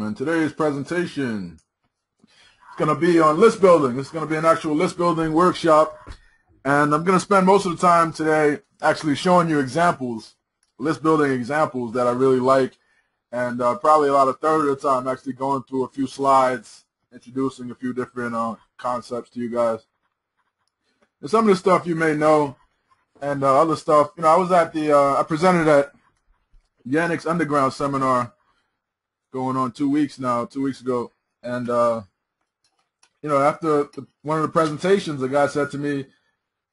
In today's presentation, it's going to be on list building. It's going to be an actual list building workshop, and I'm going to spend most of the time today actually showing you examples, list building examples that I really like, and probably about a third of the time actually going through a few slides, introducing a few different concepts to you guys. And some of the stuff you may know, and other stuff, I was at the, I presented at Yannick's Underground seminar going on 2 weeks ago, and after one of the presentations, the guy said to me,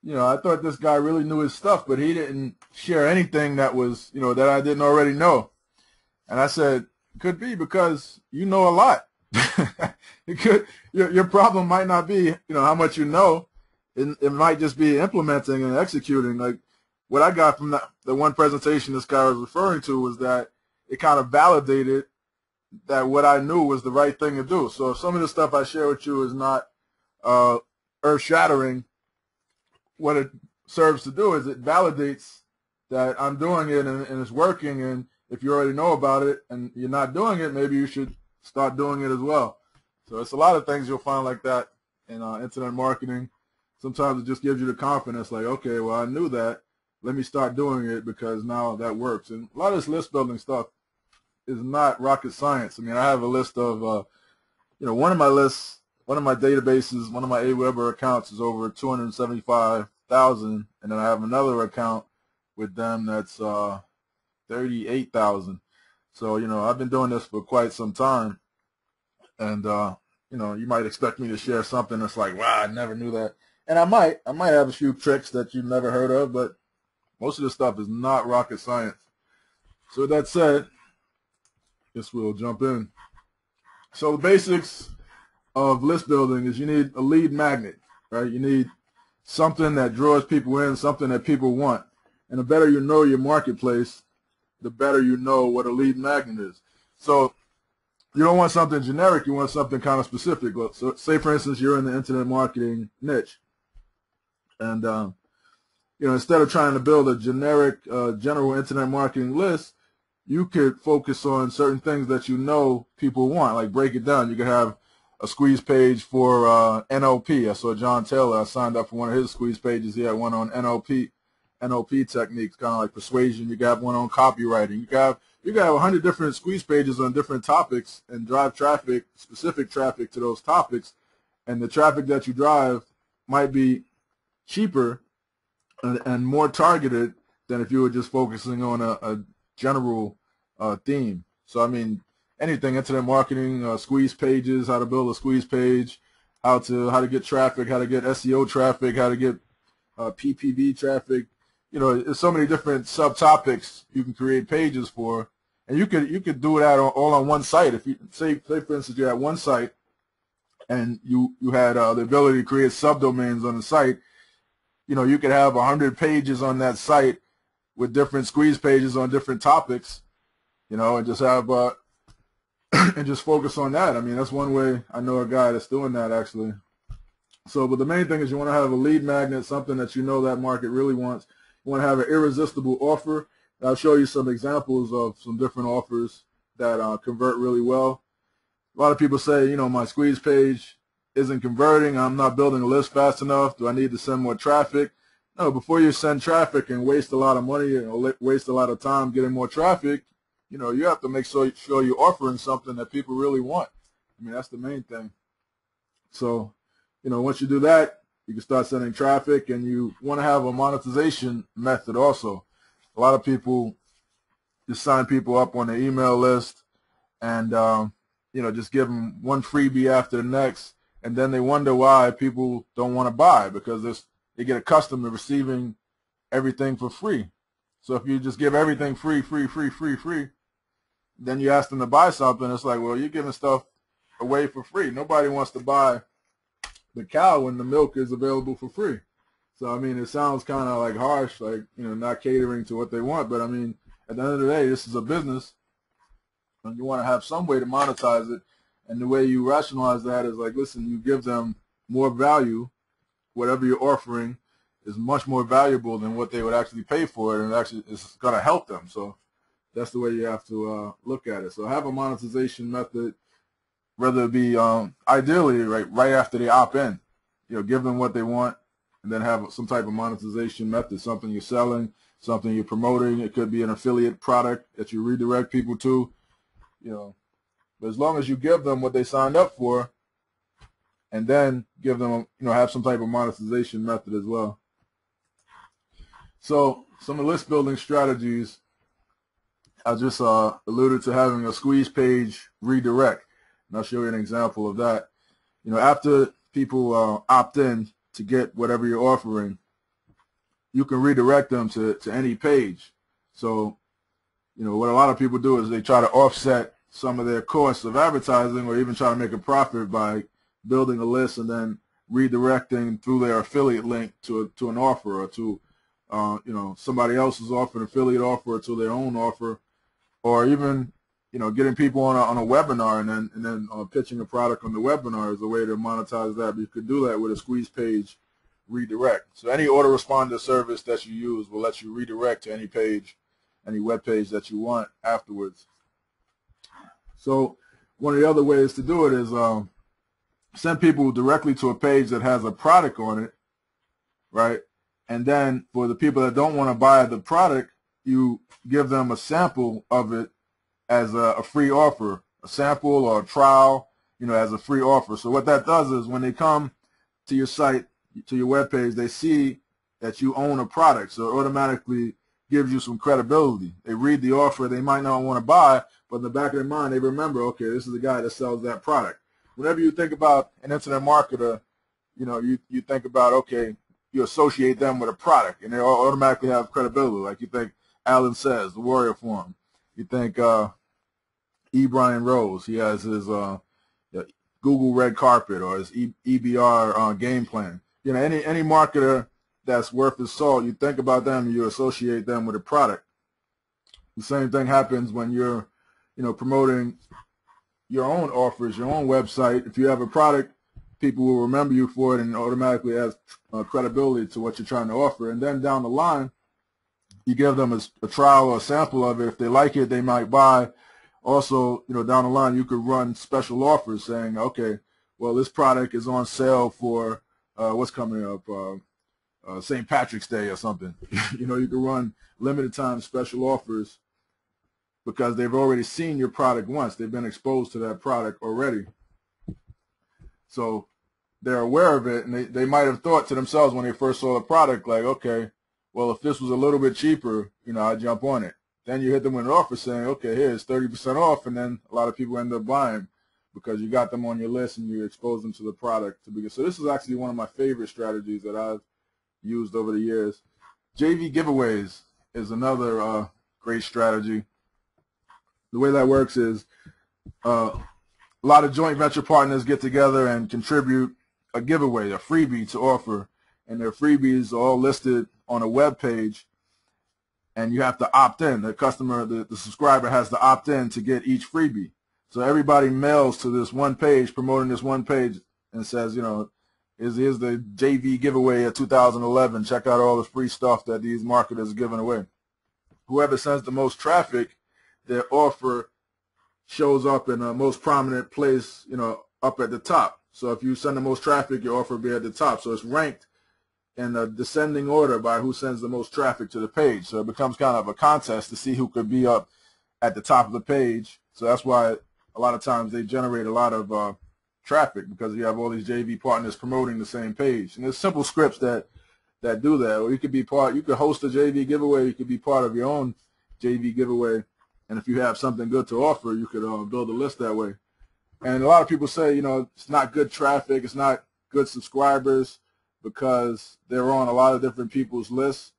I thought this guy really knew his stuff, but he didn't share anything that was, that I didn't already know. And I said, could be because you know a lot. Your problem might not be, how much you know. It might just be implementing and executing. Like what I got from the one presentation this guy was referring to was that it kind of validated that what I knew was the right thing to do. So if some of the stuff I share with you is not earth-shattering, what it serves to do is it validates that I'm doing it and it's working. And if you already know about it and you're not doing it, maybe you should start doing it as well. So it's a lot of things you'll find like that in internet marketing. Sometimes it just gives you the confidence, like, okay, well, I knew that. Let me start doing it because now that works. And a lot of this list building stuff is not rocket science. I mean, I have a list of, one of my lists, one of my databases, one of my Aweber accounts is over 275,000, and then I have another account with them that's 38,000. So, I've been doing this for quite some time, and you might expect me to share something that's like, wow, I never knew that. And I might have a few tricks that you've never heard of, but most of this stuff is not rocket science. So with that said, I guess we'll jump in. So the basics of list building is you need a lead magnet, right? You need something that draws people in, something that people want. And the better you know your marketplace, the better you know what a lead magnet is. So you don't want something generic, you want something kind of specific. So say, for instance, you're in the internet marketing niche. And, instead of trying to build a generic, general internet marketing list, you could focus on certain things that people want, like break it down. You could have a squeeze page for NLP. I saw John Taylor. I signed up for one of his squeeze pages. He had one on NLP techniques, kind of like persuasion. You got one on copywriting. You got 100 different squeeze pages on different topics and drive traffic, specific traffic to those topics. And the traffic that you drive might be cheaper and more targeted than if you were just focusing on a general theme. So I mean, anything internet marketing, squeeze pages, how to build a squeeze page, how to get traffic, how to get SEO traffic, how to get PPV traffic. There's so many different subtopics you can create pages for, and you could do that all on one site. If you say for instance you had one site and you had the ability to create subdomains on the site, you could have 100 pages on that site with different squeeze pages on different topics, and just have and just focus on that. I mean, that's one way. I know a guy that's doing that actually. So, but the main thing is you want to have a lead magnet, something that that market really wants. You want to have an irresistible offer. I'll show you some examples of some different offers that convert really well. A lot of people say, my squeeze page isn't converting. I'm not building a list fast enough. Do I need to send more traffic? No, before you send traffic and waste a lot of money or waste a lot of time getting more traffic, you have to make sure you're offering something that people really want. I mean, that's the main thing. So, once you do that, you can start sending traffic, and you want to have a monetization method also. A lot of people just sign people up on the email list and, just give them one freebie after the next, and then they wonder why people don't want to buy, because they get accustomed to receiving everything for free. So if you just give everything free, then you ask them to buy something, it's like, well, you're giving stuff away for free. Nobody wants to buy the cow when the milk is available for free. So, I mean, it sounds kind of like harsh, like, not catering to what they want. But, I mean, at the end of the day, this is a business, and you want to have some way to monetize it. And the way you rationalize that is like, listen, you give them more value. Whatever you're offering is much more valuable than what they would actually pay for it, and actually it's going to help them. So that's the way you have to look at it. So have a monetization method, whether it be ideally right after they opt in, give them what they want, and then have some type of monetization method, something you're selling, something you're promoting. It could be an affiliate product that you redirect people to, but as long as you give them what they signed up for, and then give them, have some type of monetization method as well. So some of the list building strategies, I just alluded to having a squeeze page redirect, and I'll show you an example of that. After people opt in to get whatever you're offering, you can redirect them to any page. So, what a lot of people do is they try to offset some of their costs of advertising, or even try to make a profit by building a list and then redirecting through their affiliate link to an offer, or to somebody else's offer, an affiliate offer, or to their own offer, or even getting people on a webinar and then pitching a product on the webinar is a way to monetize that. But you could do that with a squeeze page redirect. So any autoresponder service that you use will let you redirect to any page, any web page that you want afterwards. So one of the other ways to do it is send people directly to a page that has a product on it, right? And then for the people that don't want to buy the product, you give them a sample of it as a free offer, a sample or a trial, as a free offer. So what that does is when they come to your site, to your web page, they see that you own a product. So it automatically gives you some credibility. They read the offer, they might not want to buy, but in the back of their mind, they remember, okay, this is the guy that sells that product. Whenever you think about an internet marketer, you think about, okay, you associate them with a product, and they automatically have credibility. Like you think Alan Says, the Warrior Forum. You think E. Brian Rose, he has his Google Red Carpet, or his EBR game plan. Any marketer that's worth his salt, you think about them and you associate them with a product. The same thing happens when you're, promoting your own offers, your own website. If you have a product, people will remember you for it and automatically has credibility to what you're trying to offer. And then down the line, you give them a trial or a sample of it. If they like it, they might buy. Also, down the line, you could run special offers saying, okay, well, this product is on sale for what's coming up, St. Patrick's Day or something. You can run limited time special offers because they've already seen your product once. They've been exposed to that product already. So they're aware of it, and they might have thought to themselves when they first saw the product, like, okay, well, if this was a little bit cheaper, I'd jump on it. Then you hit them with an offer saying, okay, here's 30% off, and then a lot of people end up buying because you got them on your list and you expose them to the product to begin. So this is actually one of my favorite strategies that I've used over the years. JV giveaways is another great strategy. The way that works is a lot of joint venture partners get together and contribute a giveaway, a freebie to offer, and their freebies are all listed on a web page, and you have to opt in. The customer, the subscriber has to opt in to get each freebie. So everybody mails to this one page, promoting this one page, and says, here's the JV giveaway of 2011. Check out all the free stuff that these marketers are giving away. Whoever sends the most traffic, their offer shows up in the most prominent place, up at the top. So if you send the most traffic, your offer will be at the top. So it's ranked in a descending order by who sends the most traffic to the page. So it becomes kind of a contest to see who could be up at the top of the page. So that's why a lot of times they generate a lot of traffic, because you have all these JV partners promoting the same page. And there's simple scripts that do that. Or you could host a JV giveaway. You could be part of your own JV giveaway. And if you have something good to offer, you could build a list that way. And a lot of people say, it's not good traffic, it's not good subscribers because they're on a lot of different people's lists.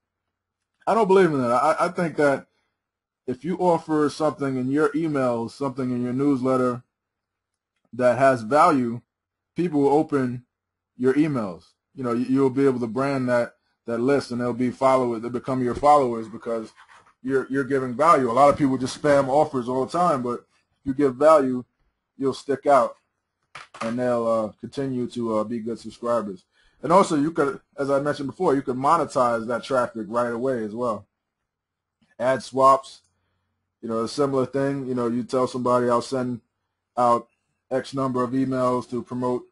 I don't believe in that. I think that if you offer something in your email, something in your newsletter that has value, people will open your emails. You'll be able to brand that list, and they'll be followers. They'll become your followers because you're giving value. A lot of people just spam offers all the time, but if you give value, you'll stick out, and they'll continue to be good subscribers. And also, you could, as I mentioned before, you could monetize that traffic right away as well. Ad swaps, You know, a similar thing. You know, you tell somebody, I'll send out X number of emails to promote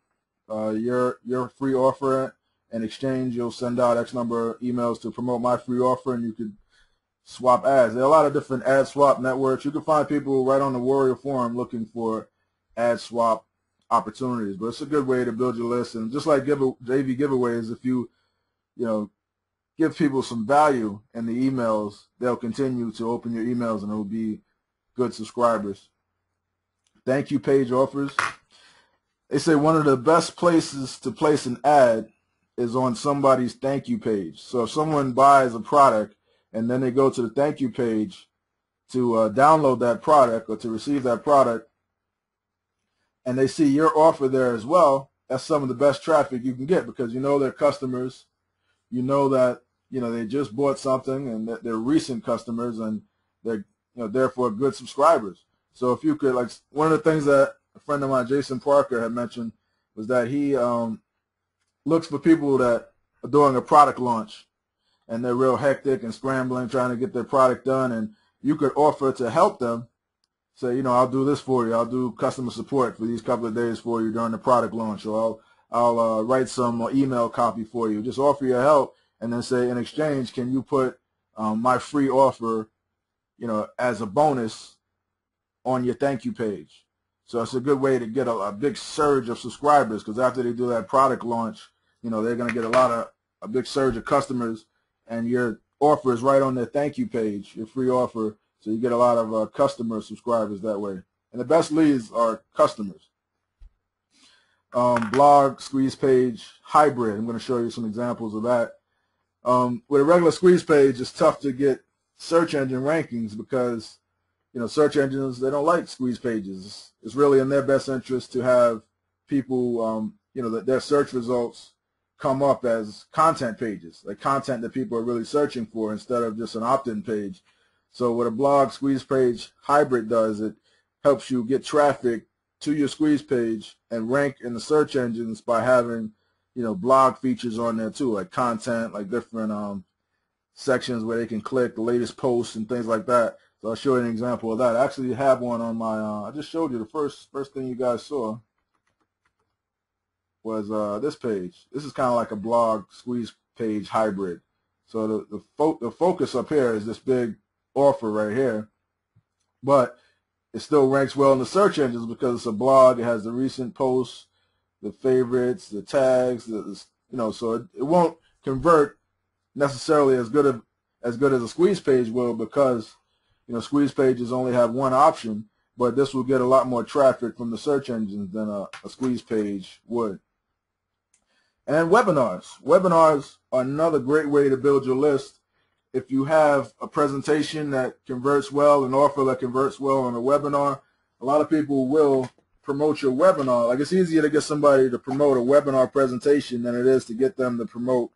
your free offer. In exchange, you'll send out X number of emails to promote my free offer, and you could swap ads. There are a lot of different ad swap networks. You can find people right on the Warrior Forum looking for ad swap opportunities. But it's a good way to build your list. And just like JV giveaways, if you give people some value in the emails, they'll continue to open your emails, and it will be good subscribers. Thank you page offers. They say one of the best places to place an ad is on somebody's thank you page. So if someone buys a product and then they go to the thank you page to download that product or to receive that product, and they see your offer there as well, that's some of the best traffic you can get, because you know they're customers. You know that they just bought something, and that they're recent customers, and they're therefore good subscribers. So if you could, like, one of the things that a friend of mine, Jason Parker, had mentioned was that he looks for people that are doing a product launch, and they're real hectic and scrambling trying to get their product done, and you could offer to help them. Say, I'll do this for you. I'll do customer support for these couple of days for you during the product launch, or I'll write some email copy for you. Just offer your help, and then say, in exchange, can you put my free offer, as a bonus on your thank you page? So it's a good way to get a big surge of subscribers, because after they do that product launch, they're going to get a big surge of customers, and your offer is right on their thank you page, your free offer. So you get a lot of customer subscribers that way. And the best leads are customers. Blog, squeeze page, hybrid. I'm going to show you some examples of that. With a regular squeeze page, it's tough to get search engine rankings, because search engines, they don't like squeeze pages. It's really in their best interest to have people, that their search results come up as content pages, like content that people are really searching for, instead of just an opt-in page. So what a blog squeeze page hybrid does, it helps you get traffic to your squeeze page and rank in the search engines by having, blog features on there too, like content, like different sections where they can click the latest posts and things like that. So I'll show you an example of that. I actually have one on my, I just showed you the first thing you guys saw was this page. This is kind of like a blog squeeze page hybrid. So the focus up here is this big offer right here, but it still ranks well in the search engines because it's a blog. It has the recent posts, the favorites, the tags, so it won't convert necessarily as good as a squeeze page will, because squeeze pages only have one option, but this will get a lot more traffic from the search engines than a squeeze page would. And webinars. Webinars are another great way to build your list. If you have a presentation that converts well, an offer that converts well on a webinar, a lot of people will promote your webinar. Like, it's easier to get somebody to promote a webinar presentation than it is to get them to promote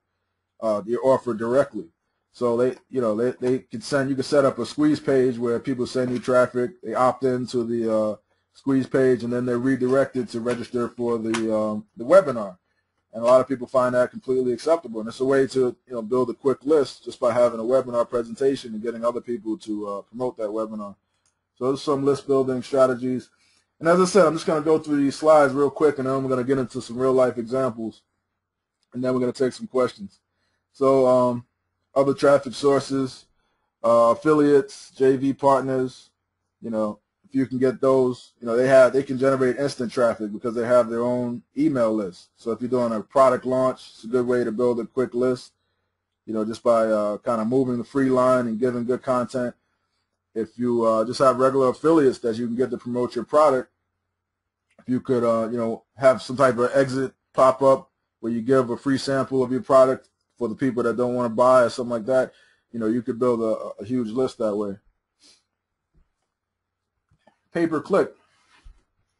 your offer directly. So they can you can set up a squeeze page where people send you traffic. They opt into the squeeze page, and then they're redirected to register for the webinar. And a lot of people find that completely acceptable. And it's a way to build a quick list just by having a webinar presentation and getting other people to promote that webinar. So those are some list building strategies. And as I said, I'm just going to go through these slides real quick, and then I'm going to get into some real life examples, and then we're going to take some questions. So other traffic sources, affiliates, JV partners, if you can get those, they can generate instant traffic because they have their own email list. So if you're doing a product launch, it's a good way to build a quick list, just by kind of moving the free line and giving good content. If you just have regular affiliates that you can get to promote your product, if you could, have some type of exit pop up where you give a free sample of your product for the people that don't want to buy or something like that, you could build a huge list that way. Pay-per-click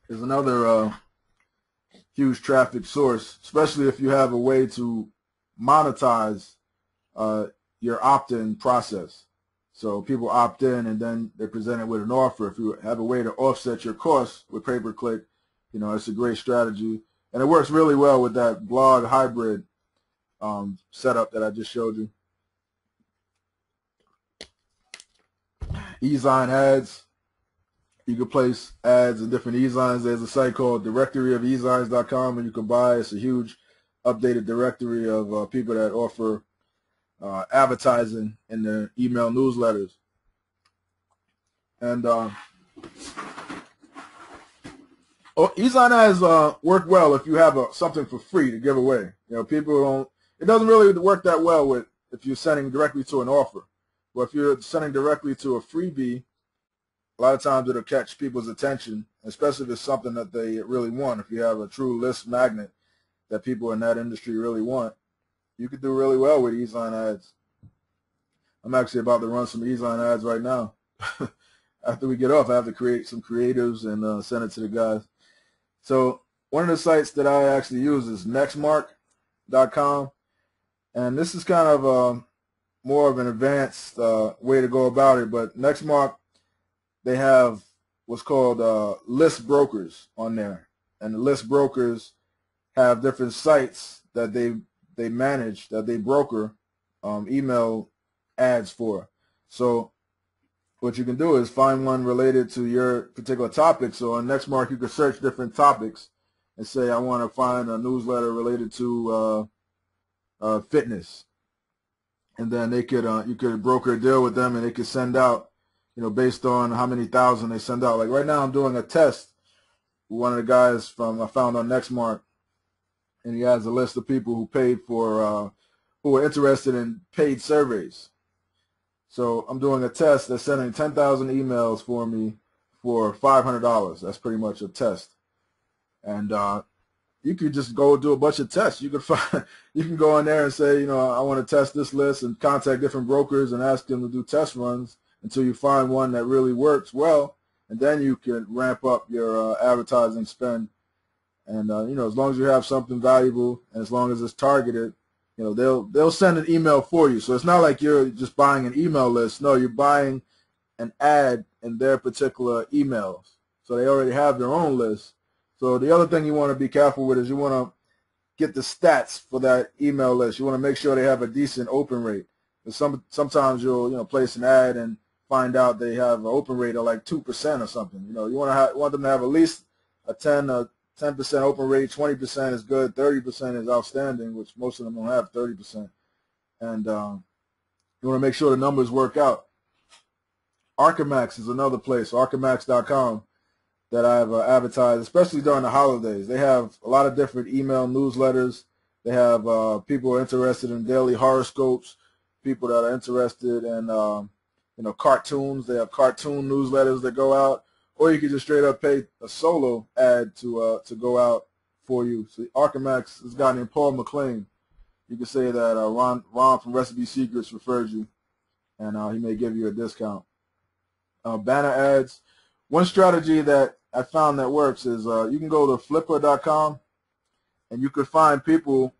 is another huge traffic source, especially if you have a way to monetize your opt-in process. So people opt in, and then they're presented with an offer. If you have a way to offset your costs with pay-per-click, it's a great strategy. And it works really well with that blog hybrid setup that I just showed you. e-sign ads. You can place ads in different e-signs. There's a site called directoryofesigns.com, and you can buy. It's a huge updated directory of people that offer advertising in their email newsletters. And e-sign ads work well if you have something for free to give away. You know, people don't. It doesn't really work that well if you're sending directly to an offer. But if you're sending directly to a freebie, a lot of times it'll catch people's attention, especially if it's something that they really want. If you have a true list magnet that people in that industry really want, you could do really well with e-sign ads. I'm actually about to run some e-sign ads right now. After we get off, I have to create some creatives and send it to the guys. So one of the sites that I actually use is nextmark.com, and this is kind of more of an advanced way to go about it. But Nextmark, they have what's called list brokers on there, and the list brokers have different sites that they manage, that they broker email ads for. So what you can do is find one related to your particular topic. So on Nextmark, you can search different topics and say, I want to find a newsletter related to fitness, and then they could you could broker a deal with them, and they could send out, you know, based on how many thousand they send out. Like right now, I'm doing a test with one of the guys I found on Nextmark, and he has a list of people who paid for who are interested in paid surveys. So I'm doing a test. They're sending 10,000 emails for me for $500. That's pretty much a test. And you could just go do a bunch of tests. You can go in there and say, you know, I want to test this list, and contact different brokers and ask them to do test runs until you find one that really works well, and then you can ramp up your advertising spend. And you know, as long as you have something valuable and as long as it's targeted, you know, they'll send an email for you. So it's not like you're just buying an email list. No, you're buying an ad in their particular emails. So they already have their own list. So the other thing you want to be careful with is you want to get the stats for that email list. You want to make sure they have a decent open rate. Because sometimes you'll place an ad and find out they have an open rate of like 2% or something. You know, you want them to have at least a 10% open rate. 20% is good. 30% is outstanding, which most of them don't have 30%. And you want to make sure the numbers work out. Archimax is another place, archimax.com, that I've advertised, especially during the holidays. They have a lot of different email newsletters. They have people who are interested in daily horoscopes, people that are interested in cartoons. They have cartoon newsletters that go out, or you can just straight up pay a solo ad to go out for you. So Archimax, this guy named Paul McLean. You can say that Ron from Recipe Secrets referred you, and he may give you a discount. Banner ads. One strategy that I found that works is you can go to flipper.com, and you could find people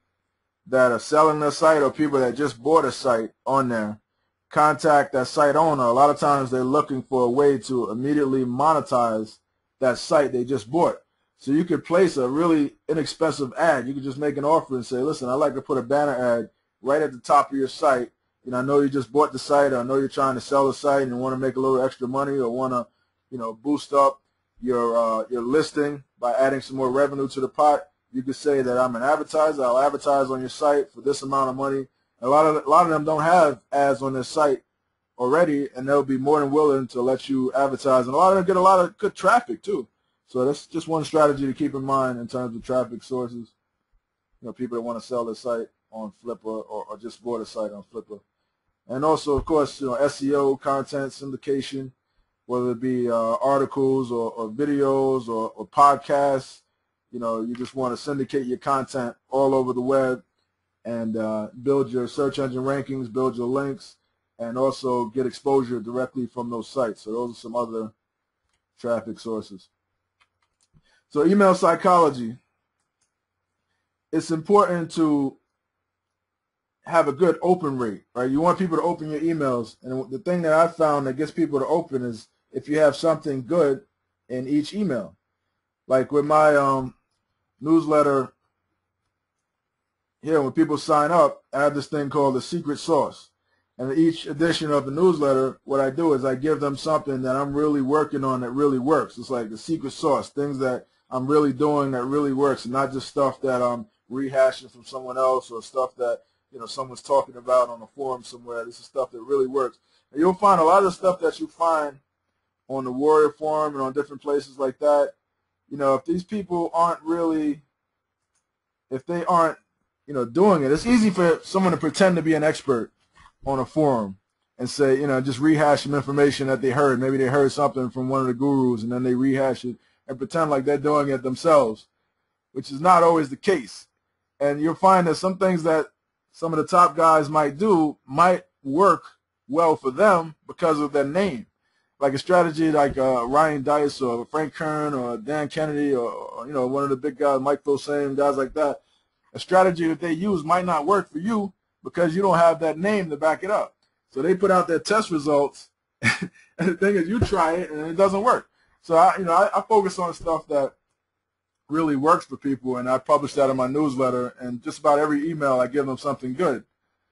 that are selling their site or people that just bought a site on there. Contact that site owner. A lot of times they're looking for a way to immediately monetize that site they just bought. So you could place a really inexpensive ad. You could just make an offer and say, listen, I'd like to put a banner ad right at the top of your site. You know, I know you just bought the site, or I know you're trying to sell the site and you want to make a little extra money, or want to, boost up your listing by adding some more revenue to the pot. You could say that I'm an advertiser. I'll advertise on your site for this amount of money. A lot of them don't have ads on their site already, and they'll be more than willing to let you advertise. And a lot of them get a lot of good traffic too. So that's just one strategy to keep in mind in terms of traffic sources. People that want to sell their site on Flipper, or just bought a site on Flipper. And also, of course, SEO, content syndication, whether it be articles or videos or podcasts. You just want to syndicate your content all over the web and build your search engine rankings, build your links, and also get exposure directly from those sites. So those are some other traffic sources. So email psychology. It's important to have a good open rate, right? You want people to open your emails. And the thing that I found that gets people to open is if you have something good in each email. Like with my newsletter here, when people sign up, I have this thing called the secret sauce. And each edition of the newsletter, what I do is I give them something that I'm really working on that really works. It's like the secret sauce, things that I'm really doing that really works, and not just stuff that I'm rehashing from someone else or stuff that someone's talking about on a forum somewhere. This is stuff that really works. And you'll find a lot of the stuff that you find on the Warrior Forum and on different places like that. If these people aren't really, if they aren't, doing it, it's easy for someone to pretend to be an expert on a forum and say, just rehash some information that they heard. Maybe they heard something from one of the gurus and then they rehash it and pretend like they're doing it themselves, which is not always the case. And you'll find that some things that some of the top guys might do might work well for them because of their name. Like a strategy like Ryan Dice or Frank Kern or Dan Kennedy or one of the big guys, Mike Filsaime, guys like that. A strategy that they use might not work for you because you don't have that name to back it up. So they put out their test results, and the thing is, you try it and it doesn't work. So I focus on stuff that really works for people, and I publish that in my newsletter. And just about every email, I give them something good.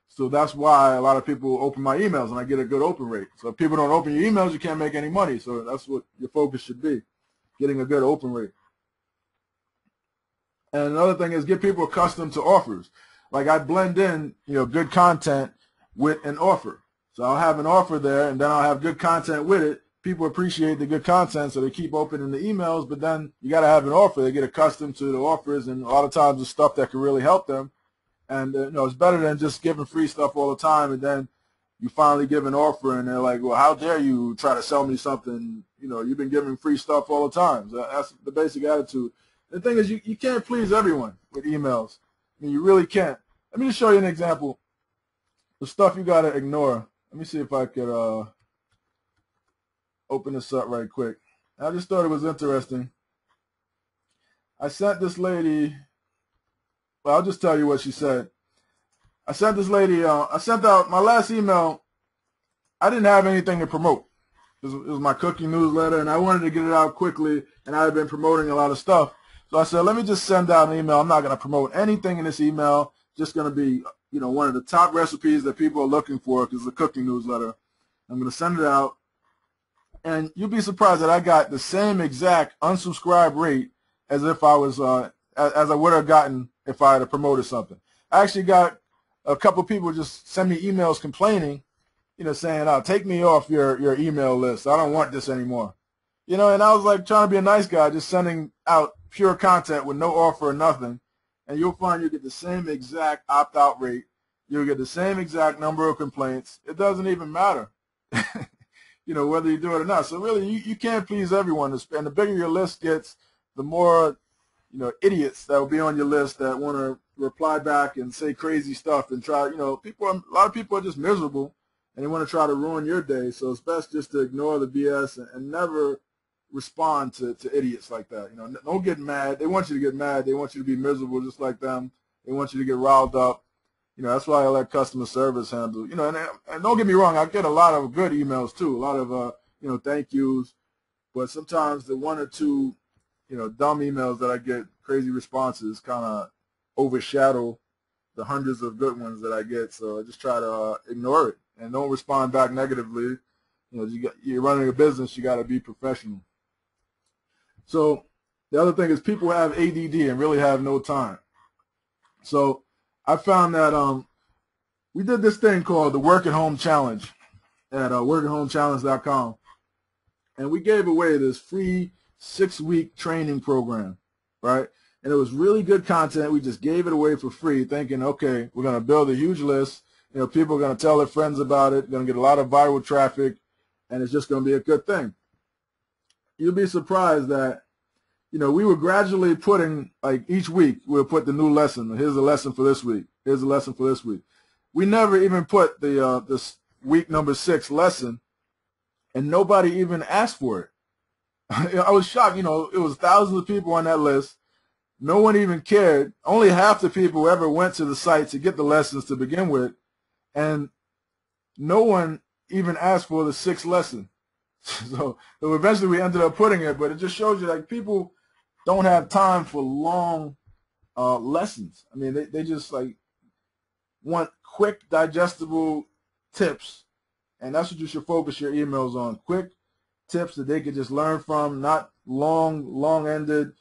So that's why a lot of people open my emails, and I get a good open rate. So if people don't open your emails, you can't make any money. So that's what your focus should be, getting a good open rate. And another thing is get people accustomed to offers. Like I blend in, good content with an offer. So I'll have an offer there, and then I'll have good content with it. People appreciate the good content, so they keep opening the emails. But then you got to have an offer. They get accustomed to the offers, and a lot of times it's stuff that can really help them. And it's better than just giving free stuff all the time, and then you finally give an offer, and they're like, "Well, how dare you try to sell me something? You've been giving free stuff all the time." So that's the basic attitude. The thing is, you can't please everyone with emails. I mean, you really can't. Let me just show you an example. The stuff you got to ignore. Let me see if I could open this up right quick. I just thought it was interesting. I sent this lady, well, I'll just tell you what she said. I sent this lady, I sent out my last email. I didn't have anything to promote. It was my cooking newsletter, and I wanted to get it out quickly, and I had been promoting a lot of stuff. So I said, let me just send out an email. I'm not going to promote anything in this email. Just going to be, one of the top recipes that people are looking for because it's a cooking newsletter. I'm going to send it out. And you'll be surprised that I got the same exact unsubscribe rate as if I was, as I would have gotten if I had promoted something. I actually got a couple of people just send me emails complaining, saying, "Oh, take me off your email list. I don't want this anymore." And I was like trying to be a nice guy, just sending out pure content with no offer or nothing. And you'll find you get the same exact opt-out rate. You'll get the same exact number of complaints. It doesn't even matter, whether you do it or not. So really, you can't please everyone. And the bigger your list gets, the more, idiots that will be on your list that want to reply back and say crazy stuff and try, a lot of people are just miserable and they want to try to ruin your day. So it's best just to ignore the BS and never respond to idiots like that. Don't get mad. They want you to get mad. They want you to be miserable just like them. They want you to get riled up. That's why I let customer service handle. And don't get me wrong, I get a lot of good emails too, a lot of thank yous, but sometimes the one or two dumb emails that I get, crazy responses, kind of overshadow the hundreds of good ones that I get. So I just try to ignore it and don't respond back negatively. You're running a business, you got to be professional. So the other thing is people have ADD and really have no time. So I found that we did this thing called the Work at Home Challenge at workathomechallenge.com, and we gave away this free 6-week training program, right? And it was really good content. We just gave it away for free, thinking, okay, we're going to build a huge list. People are going to tell their friends about it. Going to get a lot of viral traffic, and it's just going to be a good thing. You'll be surprised that, we were gradually putting, like each week, we'll put the new lesson. Here's a lesson for this week. Here's a lesson for this week. We never even put the this week number 6 lesson, and nobody even asked for it. I was shocked. It was thousands of people on that list. No one even cared. Only half the people ever went to the site to get the lessons to begin with, and no one even asked for the 6th lesson. So eventually we ended up putting it, but it just shows you like people don't have time for long lessons. I mean, they just like want quick, digestible tips, and that's what you should focus your emails on. Quick tips that they could just learn from, not long-ended,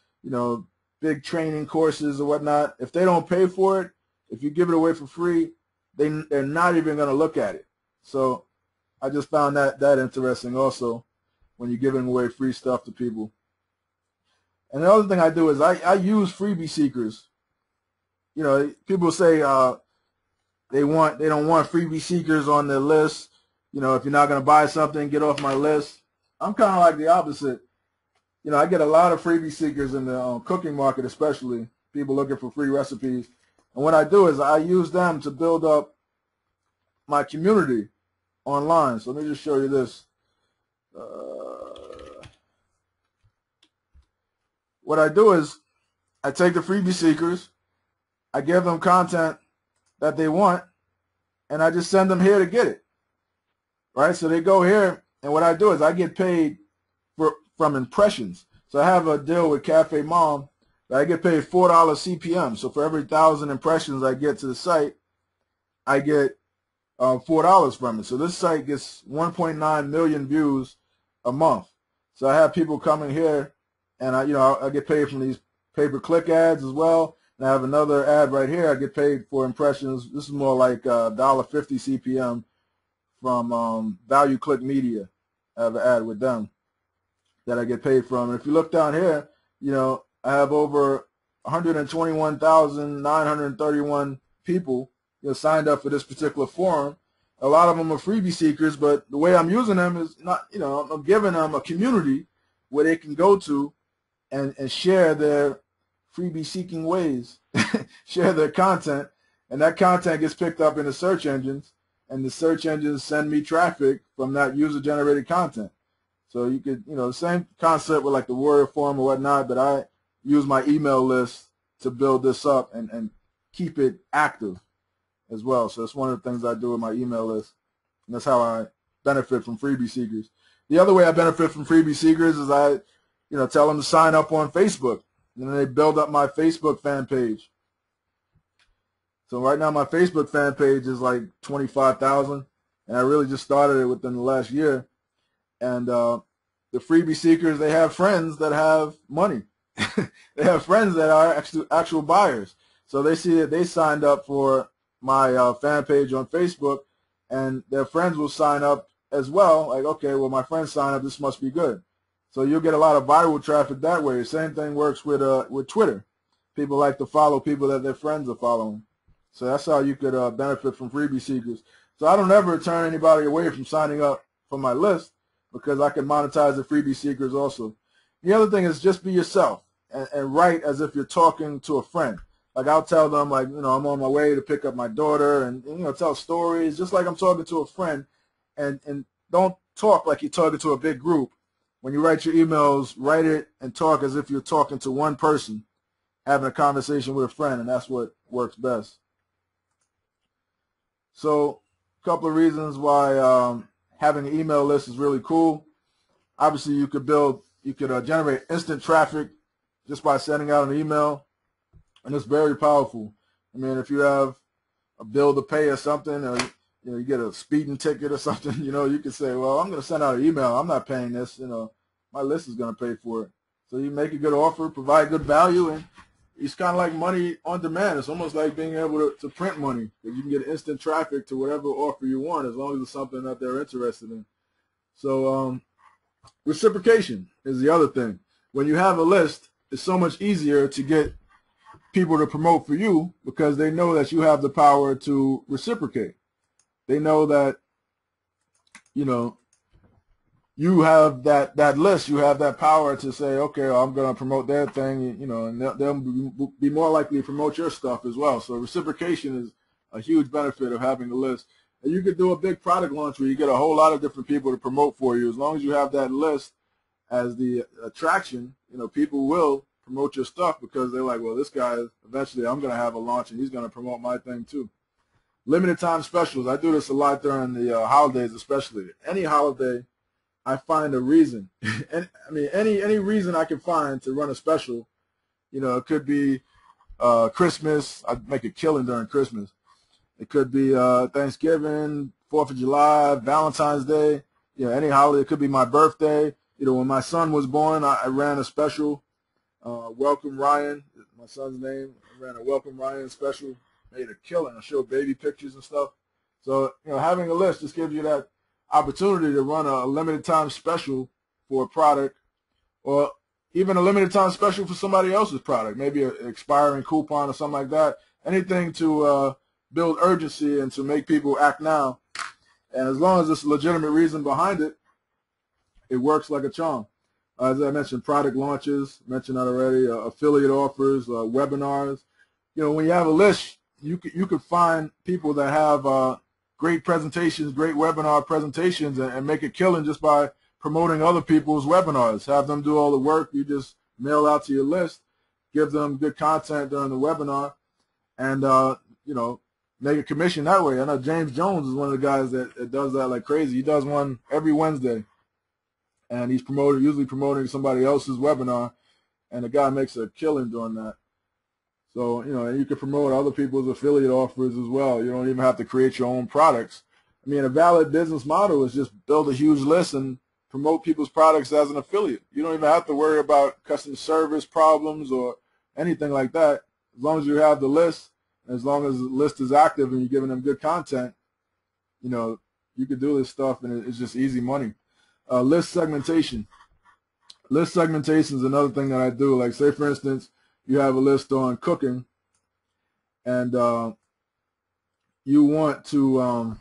big training courses or whatnot. If they don't pay for it, if you give it away for free, they're not even going to look at it. So I just found that interesting also, when you're giving away free stuff to people. And the other thing I do is I use freebie seekers. People say they don't want freebie seekers on their list. If you're not going to buy something, get off my list. I'm kind of like the opposite. I get a lot of freebie seekers in the cooking market, especially people looking for free recipes. And what I do is I use them to build up my community online. So let me just show you this. What I do is I take the freebie seekers, I give them content that they want, and I just send them here to get it. Right? So they go here, and what I do is I get paid from impressions. So I have a deal with Cafe Mom that I get paid $4 CPM. So for every 1,000 impressions I get to the site, I get $4 from it. So this site gets 1.9 million views a month. So I have people coming here, and I get paid from these pay-per-click ads as well. And I have another ad right here. I get paid for impressions. This is more like $1.50 CPM from Value Click Media. I have an ad with them that I get paid from. And if you look down here, I have over 121,931 people signed up for this particular forum. A lot of them are freebie seekers, but the way I'm using them is not, I'm giving them a community where they can go to and share their freebie seeking ways, share their content, and that content gets picked up in the search engines, and the search engines send me traffic from that user-generated content. So you could, the same concept with like the Warrior Forum or whatnot, but I use my email list to build this up and keep it active as well. So that's one of the things I do with my email list, and that's how I benefit from freebie seekers. The other way I benefit from freebie seekers is I, tell them to sign up on Facebook, and then they build up my Facebook fan page. So right now my Facebook fan page is like 25,000, and I really just started it within the last year. And the freebie seekers, they have friends that have money. They have friends that are actual buyers. So they see that they signed up for my fan page on Facebook, and their friends will sign up as well. Like, okay, well, my friends signed up, this must be good. So you'll get a lot of viral traffic that way. The same thing works with Twitter. People like to follow people that their friends are following. So that's how you could benefit from freebie seekers. So I don't ever turn anybody away from signing up for my list, because I can monetize the freebie seekers also. The other thing is just be yourself and write as if you're talking to a friend. Like I'll tell them, like, I'm on my way to pick up my daughter, and tell stories just like I'm talking to a friend, and don't talk like you're talking to a big group. When you write your emails, write it and talk as if you're talking to one person, having a conversation with a friend, and that's what works best. So a couple of reasons why having an email list is really cool. Obviously, you could generate instant traffic just by sending out an email, and it's very powerful. I mean, if you have a bill to pay or something, or you get a speeding ticket or something, you can say, well, I'm going to send out an email. I'm not paying this. My list is going to pay for it. So you make a good offer, provide good value, and it's kind of like money on demand. It's almost like being able to print money. You can get instant traffic to whatever offer you want, as long as it's something that they're interested in. So reciprocation is the other thing. When you have a list, it's so much easier to get people to promote for you, because they know that you have the power to reciprocate. They know that, you have that list, you have that power to say, okay, well, I'm going to promote their thing, and they'll be more likely to promote your stuff as well. So reciprocation is a huge benefit of having a list. And you could do a big product launch where you get a whole lot of different people to promote for you. As long as you have that list as the attraction, people will promote your stuff, because they're like, well, this guy, eventually I'm going to have a launch and he's going to promote my thing too. Limited time specials. I do this a lot during the holidays, especially. Any holiday, I find a reason. And I mean, any reason I can find to run a special. It could be Christmas. I make a killing during Christmas. It could be Thanksgiving, 4th of July, Valentine's Day, any holiday. It could be my birthday. When my son was born, I ran a special, Welcome Ryan, my son's name. I ran a Welcome Ryan special, made a killing. I showed baby pictures and stuff. So, having a list just gives you that opportunity to run a limited time special for a product, or even a limited time special for somebody else's product, maybe an expiring coupon or something like that. Anything to build urgency and to make people act now. And as long as there's a legitimate reason behind it, it works like a charm. As I mentioned, product launches, mentioned that already, affiliate offers, webinars. When you have a list, you could find people that have great presentations, great webinar presentations, and make a killing just by promoting other people's webinars. Have them do all the work. You just mail out to your list, give them good content during the webinar, and make a commission that way. I know James Jones is one of the guys that does that like crazy. He does one every Wednesday, and he's usually promoting somebody else's webinar, and the guy makes a killing doing that. So, you can promote other people's affiliate offers as well. You don't even have to create your own products. I mean, a valid business model is just build a huge list and promote people's products as an affiliate. You don't even have to worry about customer service problems or anything like that. As long as you have the list, as long as the list is active and you're giving them good content, you can do this stuff, and it's just easy money. List segmentation. List segmentation is another thing that I do. Like, say, for instance, you have a list on cooking, and you want to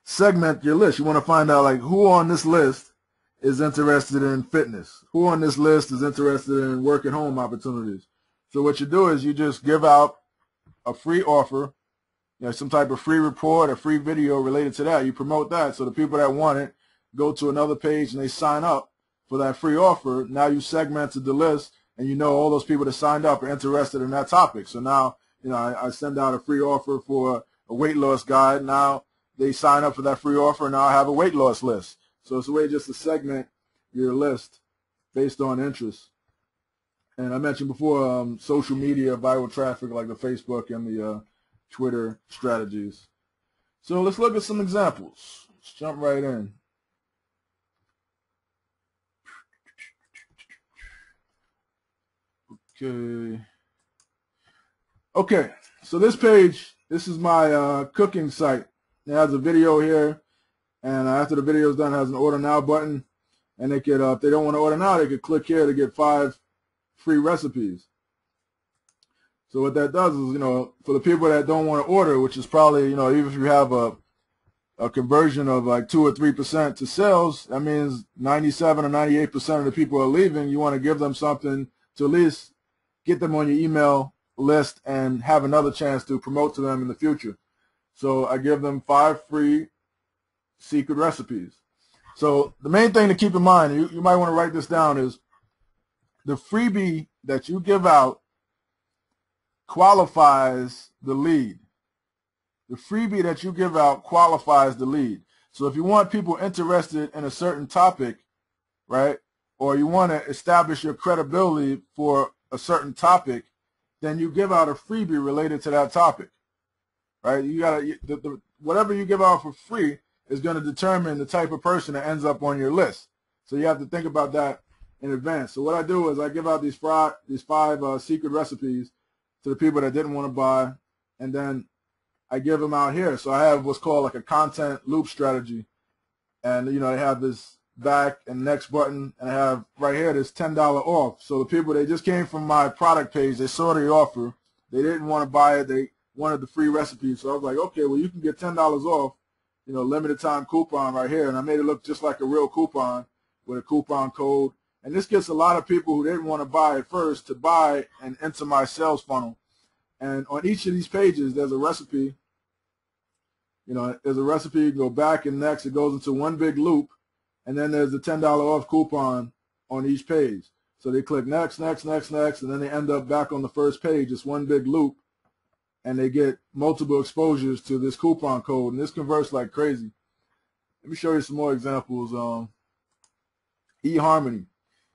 segment your list. You want to find out, like, who on this list is interested in fitness, who on this list is interested in work at home opportunities. So what you do is you just give out a free offer, some type of free report, a free video related to that. You promote that, so the people that want it go to another page and they sign up for that free offer. Now you segmented the list, and all those people that signed up are interested in that topic. So now, I send out a free offer for a weight loss guide. Now they sign up for that free offer, and now I have a weight loss list. So it's a way just to segment your list based on interest. And I mentioned before, social media, viral traffic, like the Facebook and the Twitter strategies. So let's look at some examples. Let's jump right in. Okay, so this page, this is my cooking site. It has a video here, and after the video is done, it has an order now button, and they could, if they don't want to order now, they could click here to get 5 free recipes. So what that does is, for the people that don't want to order, which is probably, even if you have a conversion of like 2 or 3% to sales, that means 97 or 98% of the people are leaving. You want to give them something to at least get them on your email list and have another chance to promote to them in the future. So I give them 5 free secret recipes. So the main thing to keep in mind, you might want to write this down, is the freebie that you give out qualifies the lead. The freebie that you give out qualifies the lead. So if you want people interested in a certain topic, right, or you want to establish your credibility for a certain topic, then you give out a freebie related to that topic, right? You gotta, whatever you give out for free is going to determine the type of person that ends up on your list. So you have to think about that in advance. So what I do is I give out these 5 secret recipes to the people that didn't want to buy, and then I give them out here. So I have what's called like a content loop strategy, and they have this back and next button, and I have right here this $10 off. So the people, they just came from my product page, they saw the offer, they didn't want to buy it, they wanted the free recipe. So I was like, okay, well, you can get $10 off, limited time coupon right here, and I made it look just like a real coupon with a coupon code. And this gets a lot of people who didn't want to buy at first to buy and enter my sales funnel. And on each of these pages, there's a recipe. There's a recipe. You go back and next, it goes into one big loop. And then there's the $10 off coupon on each page. So they click next, next, next, next, and then they end up back on the first page. It's one big loop, and they get multiple exposures to this coupon code, and this converts like crazy. Let me show you some more examples. eHarmony.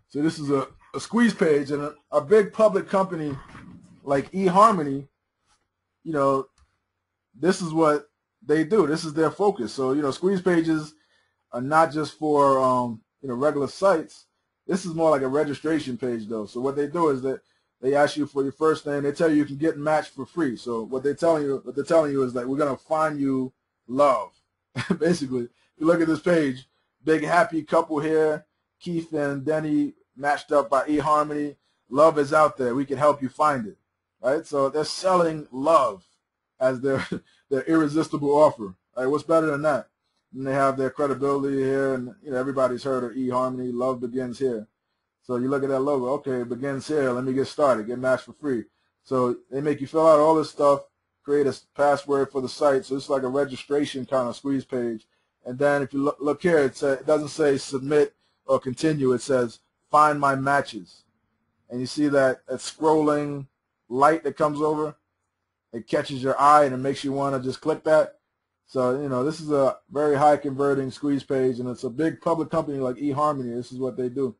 So this is a squeeze page, and a big public company like eHarmony, this is what they do. This is their focus. So, you know, squeeze pages are not just for, you know, regular sites. This is more like a registration page, though. So what they do is that they ask you for your first name. They tell you can get matched for free. So what they're telling you is that we're gonna find you love. Basically, if you look at this page, big happy couple here, Keith and Denny matched up by eHarmony. Love is out there. We can help you find it, right? So they're selling love as their irresistible offer. Right? What's better than that? And they have their credibility here, and you know everybody's heard of eHarmony. Love begins here. So you look at that logo. Okay, it begins here. Let me get started. Get matched for free. So they make you fill out all this stuff, create a password for the site. So it's like a registration kind of squeeze page. And then if you look here, it doesn't say submit or continue. It says find my matches. And you see that scrolling light that comes over. It catches your eye and it makes you want to just click that. So, you know, this is a very high converting squeeze page, and it's a big public company like eHarmony. This is what they do.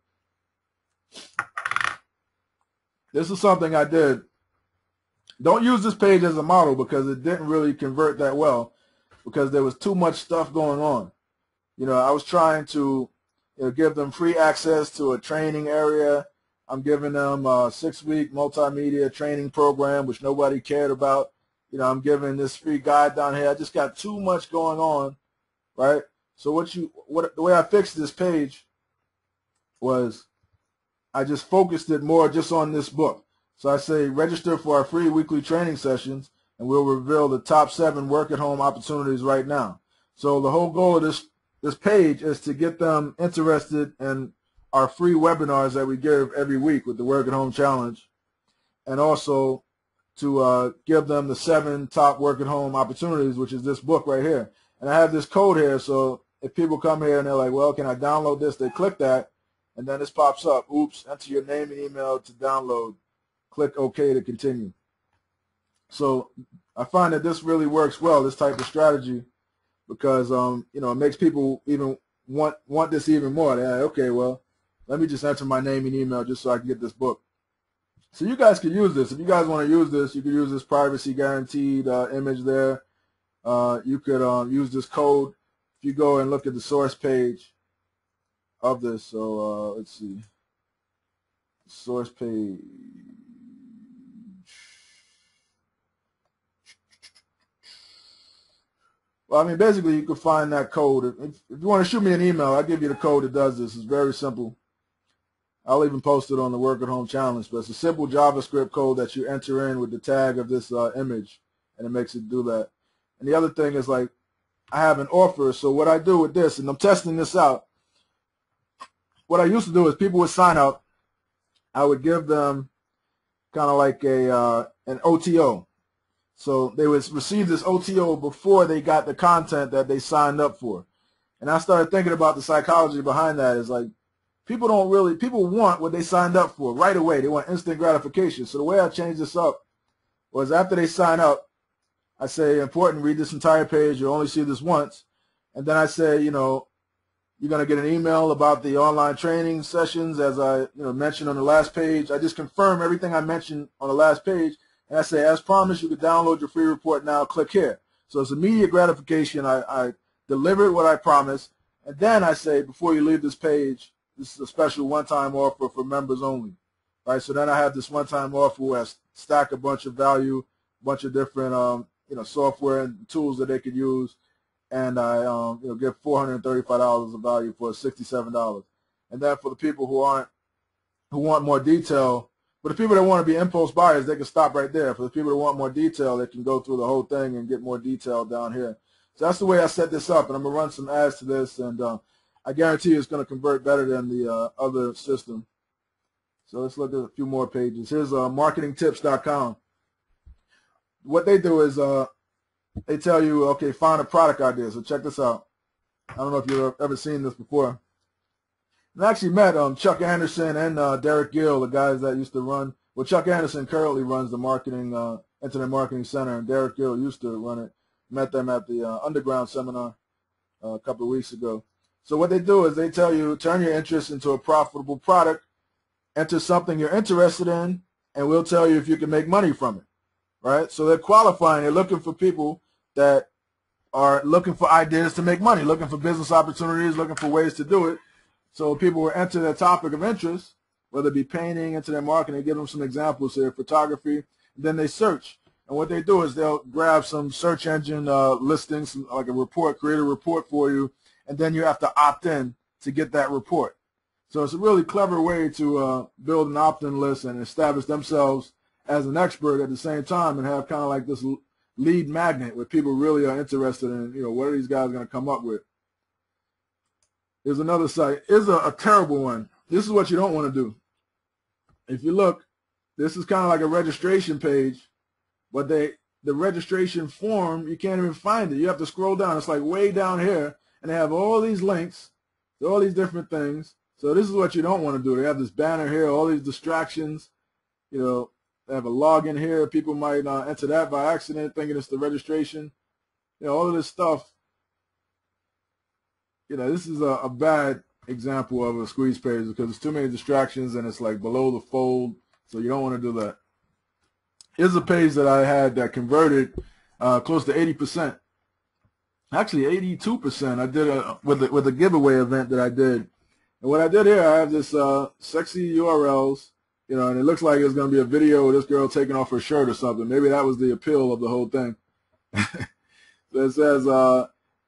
This is something I did. Don't use this page as a model because it didn't really convert that well because there was too much stuff going on. You know, I was trying to give them free access to a training area. I'm giving them a 6-week multimedia training program, which nobody cared about. You know, I'm giving this free guide down here. I just got too much going on, right? So the way I fixed this page was I just focused it more just on this book. So I say register for our free weekly training sessions, and we'll reveal the top 7 work-at-home opportunities right now. So the whole goal of this page is to get them interested in our free webinars that we give every week with the Work-at-Home Challenge, and also to give them the 7 top work-at-home opportunities, which is this book right here. And I have this code here, so if people come here and they're like, well, can I download this? They click that, and then this pops up. Oops, enter your name and email to download. Click OK to continue. So I find that this really works well, this type of strategy, because you know, it makes people even want this even more. They're like, okay, well, let me just enter my name and email just so I can get this book. So you guys can use this. If you guys want to use this, you can use this privacy guaranteed image there. You could use this code. If you go and look at the source page of this, so let's see, source page. Well, I mean, basically, you can find that code. If you want to shoot me an email, I'll give you the code that does this. It's very simple. I'll even post it on the Work-at-Home Challenge. But it's a simple JavaScript code that you enter in with the tag of this image, and it makes it do that. And the other thing is, like, I have an offer. So what I do with this, and I'm testing this out, what I used to do is people would sign up. I would give them kind of like an OTO. So they would receive this OTO before they got the content that they signed up for. And I started thinking about the psychology behind that. Is like people want what they signed up for right away. They want instant gratification. So the way I changed this up was after they sign up, I say, important, read this entire page. You'll only see this once. And then I say, you know, you're going to get an email about the online training sessions as I mentioned on the last page. I just confirm everything I mentioned on the last page. And I say, as promised, you can download your free report now. Click here. So it's immediate gratification. I delivered what I promised. And then I say, before you leave this page, this is a special one-time offer for members only. Right? So then I have this one-time offer where I stack a bunch of value, a bunch of different software and tools that they could use. And I give $435 of value for $67. And then for the people who want more detail, for the people that want to be impulse buyers, they can stop right there. For the people that want more detail, they can go through the whole thing and get more detail down here. So that's the way I set this up, and I'm going to run some ads to this, and I guarantee you it's going to convert better than the other system. So let's look at a few more pages. Here's marketingtips.com. What they do is they tell you, okay, find a product idea. So check this out. I don't know if you've ever seen this before. I actually met Chuck Anderson and Derek Gill, the guys that used to run. Well, Chuck Anderson currently runs the Internet Marketing Center, and Derek Gill used to run it. Met them at the Underground seminar a couple of weeks ago. So what they do is they tell you, turn your interest into a profitable product, enter something you're interested in, and we'll tell you if you can make money from it. Right? So they're qualifying. They're looking for people that are looking for ideas to make money, looking for business opportunities, looking for ways to do it. So people will enter their topic of interest, whether it be painting, into their market. They give them some examples here, photography, and then they search. And what they do is they'll grab some search engine listings, like a report, create a report for you, and then you have to opt in to get that report. So it's a really clever way to build an opt-in list and establish themselves as an expert at the same time, and have kind of like this lead magnet where people really are interested in, what are these guys going to come up with. Here's another site. Here's a terrible one. This is what you don't want to do. If you look, this is kind of like a registration page, but the registration form, you can't even find it. You have to scroll down. It's like way down here, and they have all these links to all these different things. So this is what you don't want to do. They have this banner here, all these distractions. They have a login here. People might enter that by accident, thinking it's the registration. All of this stuff. This is a bad example of a squeeze page because there's too many distractions, and it's like below the fold. So you don't want to do that. Here's a page that I had that converted close to 80%. Actually, 82%. I did with a giveaway event that I did. And what I did here, I have this sexy URLs, and it looks like it's going to be a video of this girl taking off her shirt or something. Maybe that was the appeal of the whole thing. So it says,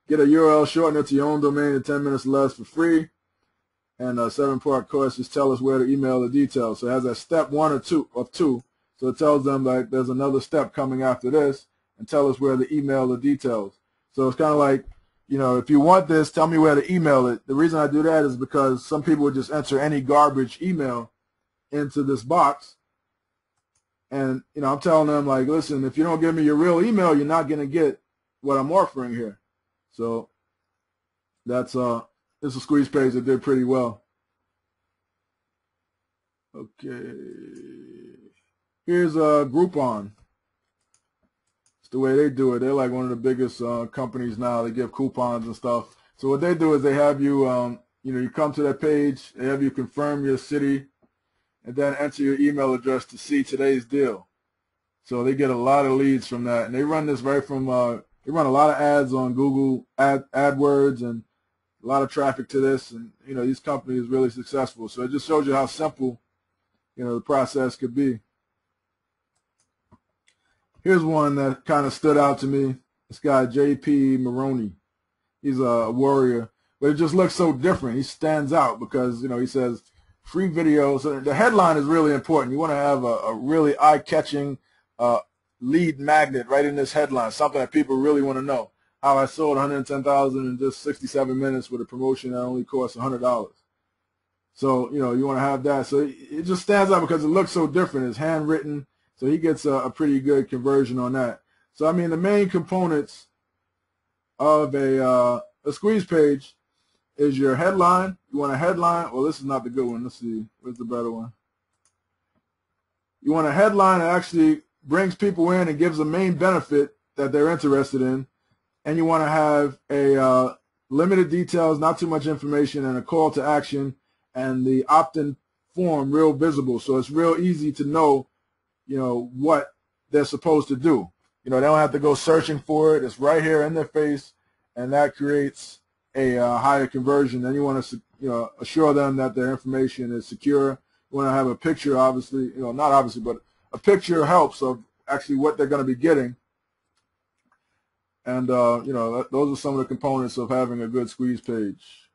get a URL shortener to your own domain in 10 minutes or less for free. And a 7-part course, just tell us where to email the details. So it has a step 1 or 2 of 2. So it tells them like there's another step coming after this, and tell us where to email the details. So it's kind of like, if you want this, tell me where to email it. The reason I do that is because some people would just enter any garbage email into this box. And, I'm telling them, like, listen, if you don't give me your real email, you're not going to get what I'm offering here. So that's this is a squeeze page that did pretty well. Okay. Here's Groupon. It's the way they do it. They're like one of the biggest companies now. They give coupons and stuff. So what they do is they have you, you come to that page, they have you confirm your city, and then enter your email address to see today's deal. So they get a lot of leads from that, and they run this right from, they run a lot of ads on Google AdWords and a lot of traffic to this, and these companies are really successful. So it just shows you how simple, the process could be. Here's one that kind of stood out to me. This guy, J.P. Maroney. He's a warrior, but it just looks so different. He stands out because, he says free videos. So the headline is really important. You want to have a really eye-catching lead magnet right in this headline, something that people really want to know. How I sold 110,000 in just 67 minutes with a promotion that only costs $100. So, you want to have that. So it just stands out because it looks so different. It's handwritten. So he gets a pretty good conversion on that. So, I mean, the main components of a squeeze page is your headline. You want a headline. Well, this is not the good one. Let's see. Where's the better one? You want a headline that actually brings people in and gives a main benefit that they're interested in. And you want to have a limited details, not too much information, and a call to action, and the opt-in form real visible. So it's real easy to know what they're supposed to do. They don't have to go searching for it. It's right here in their face, and that creates a higher conversion. Then you want to, assure them that their information is secure. You want to have a picture, obviously, not obviously, but a picture helps of actually what they're going to be getting. And, those are some of the components of having a good squeeze page.